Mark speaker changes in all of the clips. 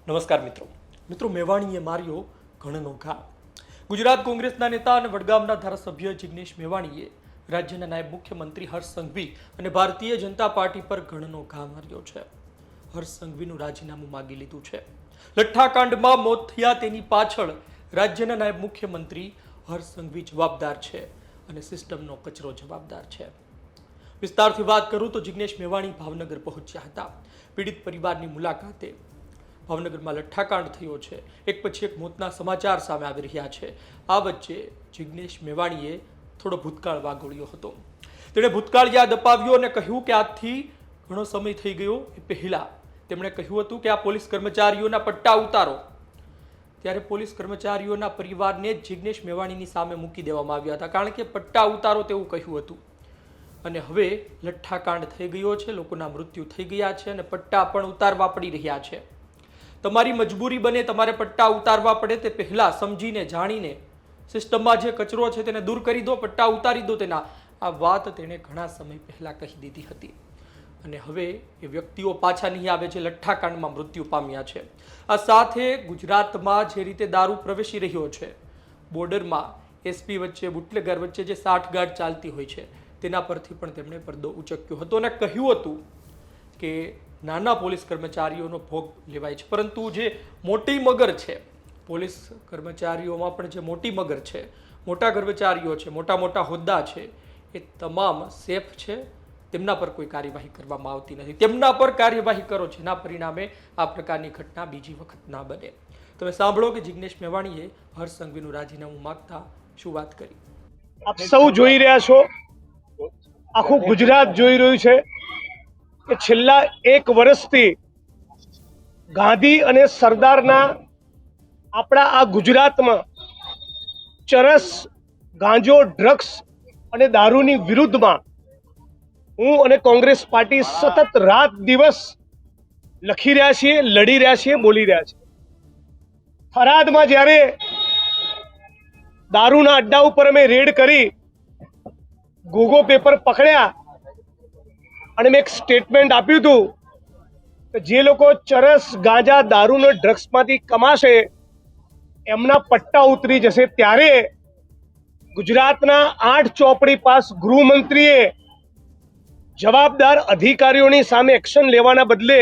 Speaker 1: નમસ્કાર મિત્રો મેવાણીએ માર્યો ઘણનો ઘા। ગુજરાત કોંગ્રેસના નેતા અને વડગામના ધારાસભ્ય જિગ્નેશ મેવાણીએ રાજ્યના નાયબ મુખ્યમંત્રી હર્ષ સંઘવી અને ભારતીય જનતા પાર્ટી પર ઘણનો ઘા માર્યો છે। હર્ષ સંઘવીનું રાજીનામું માગી લીધું છે। લઠ્ઠાકાંડમાં મોત થયા તેની પાછળ રાજ્યના નાયબ મુખ્યમંત્રી હર્ષ સંઘવી જવાબદાર છે અને સિસ્ટમનો કચરો જવાબદાર છે। વિસ્તારથી વાત કરું તો જિગ્નેશ મેવાણી ભાવનગર પહોંચ્યા હતા। પીડિત પરિવારની મુલાકાતે ભાવનગરમાં લઠ્ઠાકાંડ થયો છે। એક પછી એક મોતના સમાચાર સામે આવી રહ્યા છે। આ વચ્ચે જિગ્નેશ મેવાણીએ થોડો ભૂતકાળ વાગોળ્યો હતો। તેણે ભૂતકાળ યાદ અપાવ્યો અને કહ્યું કે આજથી ઘણો સમય થઈ ગયો એ પહેલા તેમણે કહ્યું હતું કે આ પોલીસ કર્મચારીઓના પટ્ટા ઉતારો। ત્યારે પોલીસ કર્મચારીઓના પરિવારને જિગ્નેશ મેવાણીની સામે મૂકી દેવામાં આવ્યા હતા, કારણ કે પટ્ટા ઉતારો તેવું કહ્યું હતું। અને હવે લઠ્ઠાકાંડ થઈ ગયો છે, લોકોના મૃત્યુ થઈ ગયા છે અને પટ્ટા પણ ઉતારવા પડી રહ્યા છે। તમારી મજબૂરી બને, તમારે પટ્ટા ઉતારવા પડે તે પહેલા સમજીને જાણીને સિસ્ટમમાં જે કચરો છે તેને દૂર કરી દો, પટ્ટા ઉતારી દો। તેના આ વાત તેણે ઘણા સમય પહેલા કહી દીધી હતી અને હવે એ વ્યક્તિઓ પાછા નહીં આવે જે લઠ્ઠાકાંડમાં મૃત્યુ પામ્યા છે। આ સાથે ગુજરાતમાં જે રીતે દારૂ પ્રવેશી રહ્યો છે, બોર્ડરમાં એસપી વચ્ચે, બુટલેગર વચ્ચે જે સાઠગાંઠ ચાલતી હોય છે તેના પરથી પણ તેમણે પડદો ઉચક્યો હતો અને કહ્યું હતું કે નાના પોલીસ કર્મચારીઓનો ભોગ લેવાય છે, પરંતુ જે મોટી મગર છે પોલીસ કર્મચારીઓમાં પણ જે મોટી મગર છે, મોટા કર્મચારીઓ છે, મોટા મોટા હોદ્દા છે, એ તમામ સેફ છે। તેમના પર કોઈ કાર્યવાહી કરવામાં આવતી નથી। તેમના પર કાર્યવાહી કરો, જેના પરિણામે આ પ્રકારની ઘટના બીજી વખત ના બને। તમે સાંભળો કે જિગ્નેશ મેવાણીએ હર્ષ સંઘવીનું રાજીનામું માંગતા શું વાત કરી।
Speaker 2: આપ સૌ જોઈ રહ્યા છો, આખું ગુજરાત જોઈ રહ્યું છે કે છેલ્લા એક વર્ષથી ગાંધી અને સરદારના આપણા આ ગુજરાતમાં ચરસ, ગાંજો, ડ્રગ્સ અને દારૂની વિરુદ્ધમાં હું અને કોંગ્રેસ પાર્ટી સતત રાત દિવસ લખી રહ્યા છીએ, લડી રહ્યા છીએ, બોલી રહ્યા છીએ। થરાદમાં જ્યારે દારૂના અડ્ડા ઉપર અમે રેડ કરી, ગોગો પેપર પકડ્યા અને મેં એક સ્ટેટમેન્ટ આપ્યું હતું કે જે લોકો ચરસ, ગાંજા, દારૂ અને ડ્રગ્સમાંથી કમાશે એમના પટ્ટા ઉતરી જશે। ત્યારે ગુજરાતના 8 ચોપડી પાસ ગૃહમંત્રીએ જવાબદાર અધિકારીઓની સામે એક્શન લેવાના બદલે,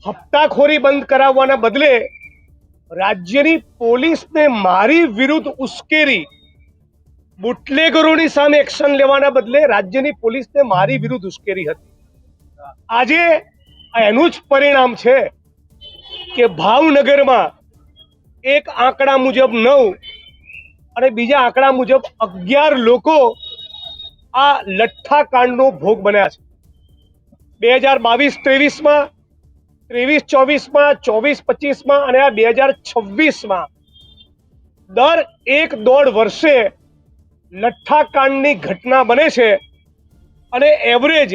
Speaker 2: હપ્તાખોરી બંધ કરાવવાના બદલે રાજ્યની પોલીસને મારી વિરુદ્ધ ઉશ્કેરી, બુટલેગરોની સામે એક્શન લેવાના બદલે રાજ્યની પોલીસને મારી વિરુદ્ધ ઉશ્કેરી હતી। આજે એનું જ પરિણામ છે કે ભાવનગરમાં એક આંકડા મુજબ 9 અને બીજા આંકડા મુજબ 11 લોકો આ લઠ્ઠાકાંડનો ભોગ બન્યા છે। 2022-23માં, 23-24માં, 24-25માં અને આ 2026માં દર 1-1.5 વર્ષે લઠ્ઠાકાંડની ઘટના બને છે અને એવરેજ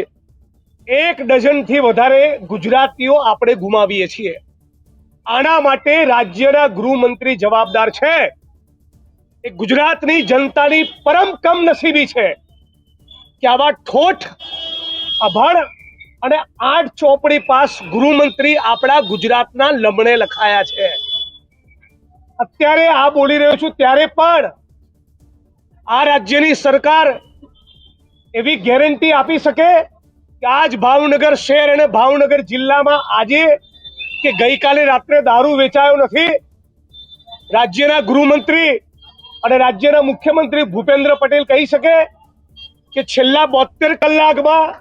Speaker 2: 1 ડઝનથી વધારે ગુજરાતીઓ આપણે ગુમાવીએ છીએ। આના માટે રાજ્યના ગૃહમંત્રી જવાબદાર છે। એ ગુજરાતની જનતાની પરમ કમનસીબી છે કે આવા ઠોઠ, અભણ અને 8 ચોપડી પાસ ગૃહમંત્રી આપણા ગુજરાતના લમણે લખાયા છે। અત્યારે આ બોલી રહ્યો છું ત્યારે પણ આ રાજ્યની સરકાર એવી ગેરંટી આપી શકે કે આજ ભાવનગર શહેર અને ભાવનગર જિલ્લામાં આજે કે ગઈકાલે રાત્રે દારૂ વેચાયો નથી? રાજ્યના ગૃહમંત્રી અને રાજ્યના મુખ્યમંત્રી ભૂપેન્દ્ર પટેલ કહી શકે કે છેલ્લા 72 કલાકમાં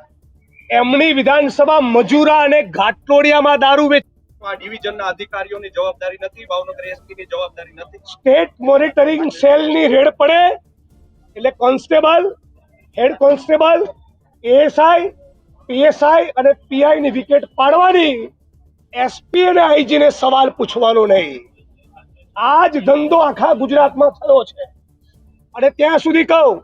Speaker 2: એમની વિધાનસભા મજૂરા અને ઘાટલોડિયામાં દારૂ
Speaker 3: ડિવિઝનના અધિકારીઓની જવાબદારી નથી, ભાવનગર એસપીની જવાબદારી નથી?
Speaker 2: સ્ટેટ મોનિટરિંગ સેલની રેડ પડે એટલે constable, head constable, ASI, PSI અને પીઆઈની વિકેટ પાડવાની, એસપી અને આઈજીને સવાલ પૂછવાનો નહીં। આ જ ધંધો આખા ગુજરાતમાં થયો છે। અને ત્યાં સુધી કહું,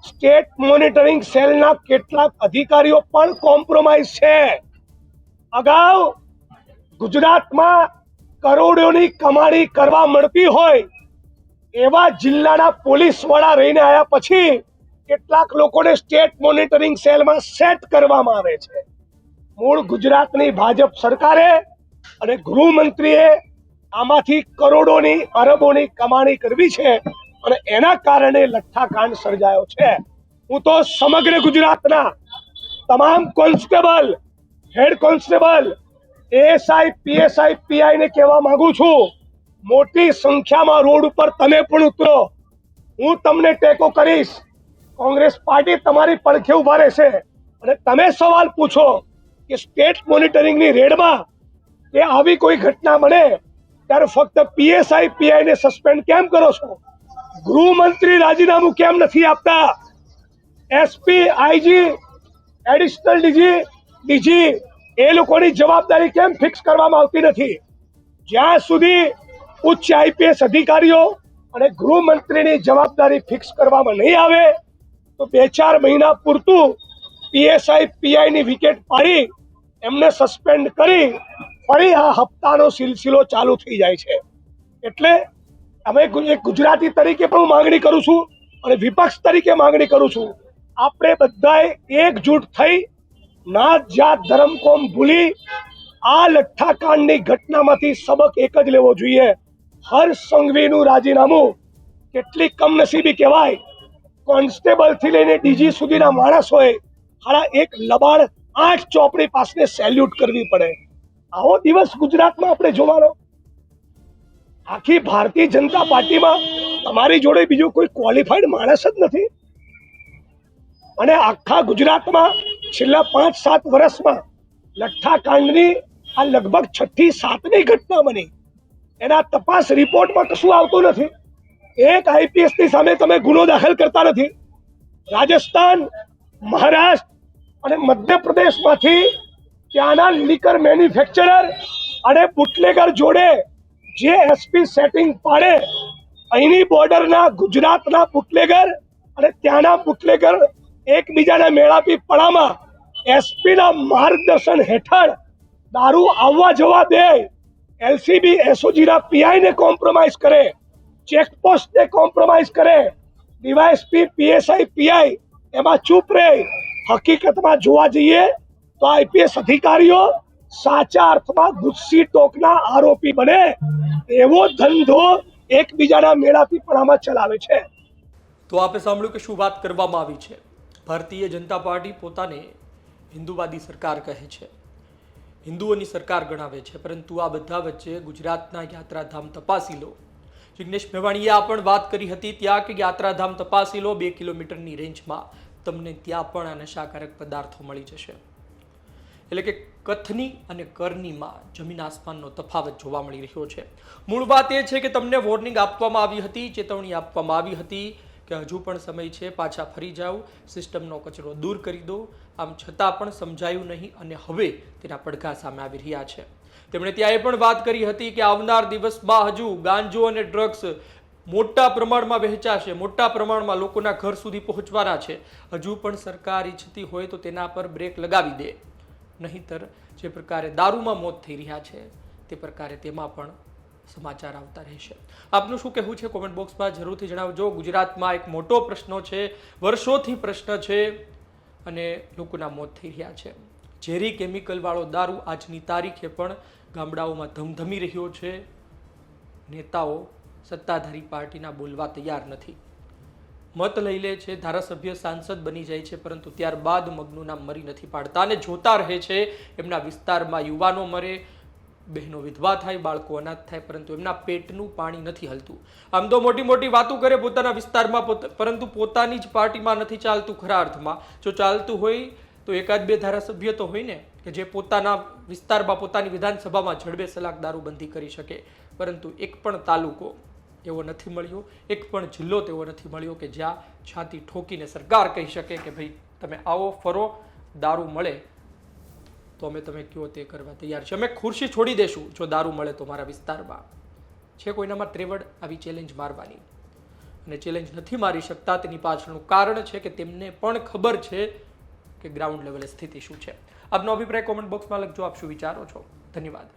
Speaker 2: સ્ટેટ મોનિટરિંગ સેલના કેટલાક અધિકારીઓ પણ કોમ્પ્રોમાઇઝ છે। અગાઉ ગુજરાતમાં કરોડોની કમાણી કરવા મળતી હોય એવા જિલ્લાના પોલીસ વડા રહીને આવ્યા પછી કેટલાક લોકોને સ્ટેટ મોનિટરિંગ સેલમાં સેટ કરવામાં આવે છે। મૂળ ગુજરાતની ભાજપ સરકારે અને ગૃહમંત્રીએ આમાંથી કરોડોની અરબોની કમાણી કરવી છે અને એના કારણે લઠ્ઠાકાંડ સર્જાયો છે. હું તો સમગ્ર ગુજરાતના તમામ constable, head constable, ASI, PSI, PI ને કહેવા માંગુ છું, મોટી સંખ્યામાં રોડ ઉપર તમે પણ ઉતરો, હું તમને ટેકો કરીશ. કોંગ્રેસ પાર્ટી તમારી પડખે ઉભા રહેશે અને તમે સવાલ પૂછો કે સ્ટેટ મોનિટરિંગની રેડમાં કે આવી કોઈ ઘટના બને ત્યારે ફક્ત પીએસઆઈ, પીઆઈ ને સસ્પેન્ડ કેમ કરો છો? ગૃહમંત્રી રાજીનામું કેમ નથી આપતા? એસપી, આઈજી, એડિશનલ ડીજી એ લોકોની જવાબદારી કેમ ફિક્સ કરવામાં આવતી નથી? જ્યાં સુધી ઉચ્ચ આઈપીએસ અધિકારીઓ અને ગૃહમંત્રીની જવાબદારી ફિક્સ કરવામાં નહીં આવે તો 2-4 મહિના પૂરતું પીએસઆઈ, પીઆઈ ની વિકેટ પાડી એમને સસ્પેન્ડ કરી ફરી આ હપ્તાનો સિલસિલો ચાલુ થઈ જાય છે. એટલે અમે એક ગુજરાતી તરીકે પણ હું માંગણી કરું છું અને વિપક્ષ તરીકે માંગણી કરું છું, આપણે બધાએ એકજૂટ થઈ નાત, જાત, ધર્મ, કોમ ભૂલી આ લઠ્ઠાકાંડની ઘટનામાંથી સબક એક જ લેવો જોઈએ. હર્ષ સંઘવીનું રાજીનામું કેટલી કમનસીબી કહેવાય. કોન્સ્ટેબલ થી લઈને ડીજી સુધીના માણસોએ હારા એક લબાડ 8 ચોપડી પાસને સેલ્યુટ કરવી પડે. આવો દિવસ ગુજરાતમાં આપણે જોવાનો? આખી ભારતીય જનતા પાર્ટીમાં તમારી જોડે બીજો કોઈ ક્વોલિફાઈડ માણસ જ નથી અને આખા ગુજરાતમાં છેલ્લા 5-7 વર્ષમાં લઠ્ઠાકાંડની આ લગભગ 6થી 7મી ઘટના બની. એના તપાસ રિપોર્ટમાં કશું આવતું નથી. એક આઈપીએસ ની સામે તમે ગુનો દાખલ કરતા નથી. રાજસ્થાન, મહારાષ્ટ્ર અને મધ્યપ્રદેશમાંથી ત્યાંના લીકર મેન્યુફેક્ચરર અને બુટલેગર જોડે જે એસપી સેટિંગ પાડે, અહીંની બોર્ડરના ગુજરાતના બુટલેગર અને ત્યાંના બુટલેગર એકબીજાના મેળાપી પડામાં એસપીના માર્ગદર્શન હેઠળ દારૂ આવવા જવા દે, એલસીબી, એસઓજીના પીઆઈને કોમ્પ્રોમાઇઝ કરે, ચેકપોસ્ટને કોમ્પ્રોમાઇઝ કરે, ડીવાયએસપી, પીએસઆઈ, પીઆઈ એમાં ચૂપ રહે. હકીકતમાં જોવા જઈએ તો આઈપીએસ અધિકારીઓ સાચા અર્થમાં ગુસ્સી ટોકના આરોપી બને એવો ધંધો એકબીજાના મેળાપીપણામાં ચલાવે છે.
Speaker 1: તો આપે સાંભળ્યું કે શું વાત કરવામાં આવી છે. ભારતીય જનતા પાર્ટી પોતાને હિન્દુવાદી સરકાર કહે છે, હિન્દુઓની સરકાર ગણાવે છે, પરંતુ આ બધા વચ્ચે ગુજરાતના યાત્રાધામ તપાસી લો. જિગ્નેશ મેવાણીએ આ પણ વાત કરી હતી ત્યાં કે યાત્રાધામ તપાસી લો, 2 કિલોમીટરની રેન્જમાં તમને ત્યાં પણ આ નશાકારક પદાર્થો મળી જશે. એટલે કે કથની અને કરનીમાં જમીન આસમાનનો તફાવત જોવા મળી રહ્યો છે. મૂળ વાત એ છે કે તમને વોર્નિંગ આપવામાં આવી હતી, ચેતવણી આપવામાં આવી હતી કે હજુ પણ સમય છે, પાછા ફરી જાઓ, સિસ્ટમનો કચરો દૂર કરી દો. આમ છતાં પણ સમજાયું નહીં અને હવે તેના પડઘા સામે આવી રહ્યા છે. તેમણે ત્યાં એ પણ વાત કરી હતી કે આવનાર દિવસમાં હજુ ગાંજો અને ડ્રગ્સ મોટા પ્રમાણમાં વહેંચાશે, મોટા પ્રમાણમાં લોકોના ઘર સુધી પહોંચવાના છે. હજુ પણ સરકાર ઈચ્છતી હોય તો તેના પર બ્રેક લગાવી દે, નહીંતર જે પ્રકારે દારૂમાં મોત થઈ રહ્યા છે તે પ્રકારે તેમાં પણ સમાચાર આવતા રહેશે. આપનું શું કહેવું છે કોમેન્ટ બોક્સમાં જરૂરથી જણાવજો. ગુજરાતમાં એક મોટો પ્રશ્ન છે, વર્ષોથી પ્રશ્ન છે અને લોકોના મોત થઈ રહ્યા છે. ઝેરી કેમિકલ વાળો દારૂ આજની તારીખે પણ ગામડાઓમાં ધમધમી રહ્યો છે. નેતાઓ સત્તાધારી પાર્ટીના બોલવા તૈયાર નથી. મત લઈ લે છે, ધારાસભ્ય, સાંસદ બની જાય છે, પરંતુ ત્યારબાદ મગનું નામ મરી નથી પાડતા અને જોતા રહે છે એમના વિસ્તારમાં યુવાનો મરે, બહેનો વિધવા થાય, બાળકો અનાથ થાય, પરંતુ એમના પેટનું પાણી નથી હલતું. આમ તો મોટી મોટી વાતો કરે પોતાના વિસ્તારમાં, પરંતુ પોતાની જ પાર્ટીમાં નથી ચાલતું ખરા અર્થમાં. જો ચાલતું હોય તો 1-2 ધારાસભ્ય તો હોય ને કે જે પોતાના વિસ્તારમાં, પોતાની વિધાનસભામાં જડબે સલાક દારૂબંધી કરી શકે, પરંતુ એક પણ તાલુકો એવો નથી મળ્યો, એક પણ જિલ્લો તેવો નથી મળ્યો કે જ્યાં છાતી ઠોકીને સરકાર કહી શકે કે ભાઈ તમે આવો, ફરો, દારૂ મળે તો અમે તમે કહો તે કરવા તૈયાર છે, અમે ખુરશી છોડી દેશું જો દારૂ મળે તો મારા વિસ્તારમાં. છે કોઈનામાં ત્રેવડ આવી ચેલેન્જ મારવાની? અને ચેલેન્જ નથી મારી શકતા તેની પાછળનું કારણ છે કે તેમને પણ ખબર છે કે ગ્રાઉન્ડ લેવલે સ્થિતિ શું છે. આપનો અભિપ્રાય કોમેન્ટ બોક્સમાં લખજો. આપ શું વિચારો છો? ધન્યવાદ.